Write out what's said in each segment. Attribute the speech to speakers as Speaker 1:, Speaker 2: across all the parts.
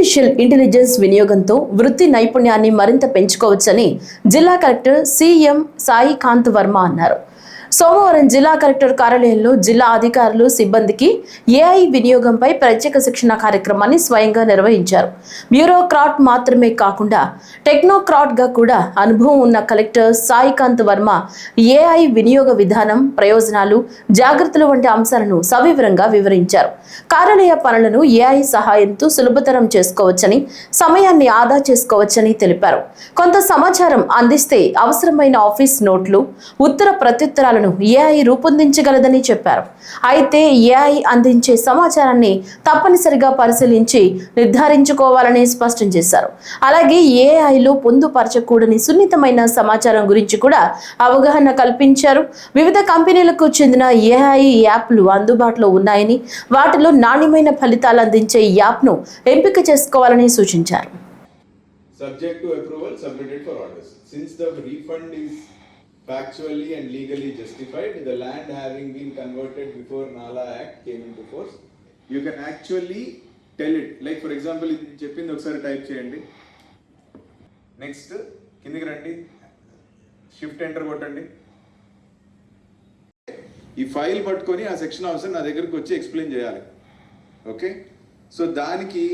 Speaker 1: Artificial intelligence వినియోగంతో వృత్తి నైపుణ్యాన్ని మరింత పెంచుకోవచ్చని జిల్లా కలెక్టర్ సిఎం సాయికాంత్ వర్మ అన్నారు. సోమవారం జిల్లా కలెక్టర్ కార్యాలయంలో జిల్లా అధికారులు సిబ్బందికి ఏఐ వినియోగంపై ప్రత్యేక శిక్షణ కార్యక్రమాన్ని స్వయంగా నిర్వహించారు. బ్యూరోక్రాట్ మాత్రమే కాకుండా టెక్నోక్రాట్గా కూడా అనుభవం ఉన్న కలెక్టర్ సాయికాంత్ వర్మ ఏఐ వినియోగ విధానం, ప్రయోజనాలు, జాగ్రత్తలు వంటి అంశాలను సవివరంగా వివరించారు. కార్యాలయ పనులను ఏఐ సహాయంతో సులభతరం చేసుకోవచ్చని, సమయాన్ని ఆదా చేసుకోవచ్చని తెలిపారు. కొంత సమాచారం అందిస్తే అవసరమైన ఆఫీస్ నోట్లు, ఉత్తర ప్రత్యుత్తరాలను ఏఐ రూపొందించగలదని చెప్పారు. అయితే ఏఐ అందించే సమాచారాన్ని తప్పనిసరిగా పరిశీలించి నిర్ధారించుకోవాలని స్పష్టం చేశారు. అలాగే ఏఐలో పొందుపరచకూడని సున్నితమైన సమాచారం గురించి కూడా అవగాహన కల్పించారు. వివిధ కంపెనీలకు చెందిన ఏఐ యాప్లు అందుబాటులో ఉన్నాయని, వాటిలో నాణ్యమైన ఫలితాలు అందించే యాప్ను ఎంపిక చేసుకోవాలని సూచించారు.
Speaker 2: Subject to approval, submitted for orders. Since the refund is factually and legally justified, the land having been converted before Nala Act came into force, you can actually tell it. Like for example, ఇది చెప్పింది ఒకసారి type చేయండి. Next కిందికి రండి, shift enter కొట్టండి. ఈ file పట్టుకొని ఆ సెక్షన్ ఆఫీసర్ నా దగ్గరకు వచ్చి ఎక్స్ప్లెయిన్ చేయాలి. ఓకే, సో దానికి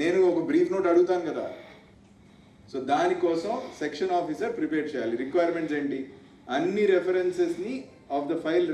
Speaker 2: నేను ఒక బ్రీఫ్ నోట్ అడుగుతాను కదా, సో దానికోసం సెక్షన్ ఆఫీసర్ ప్రిపేర్ చేయాలి. రిక్వైర్మెంట్స్ ఏంటి, అన్ని రెఫరెన్సెస్ని ఆఫ్ ద ఫైల్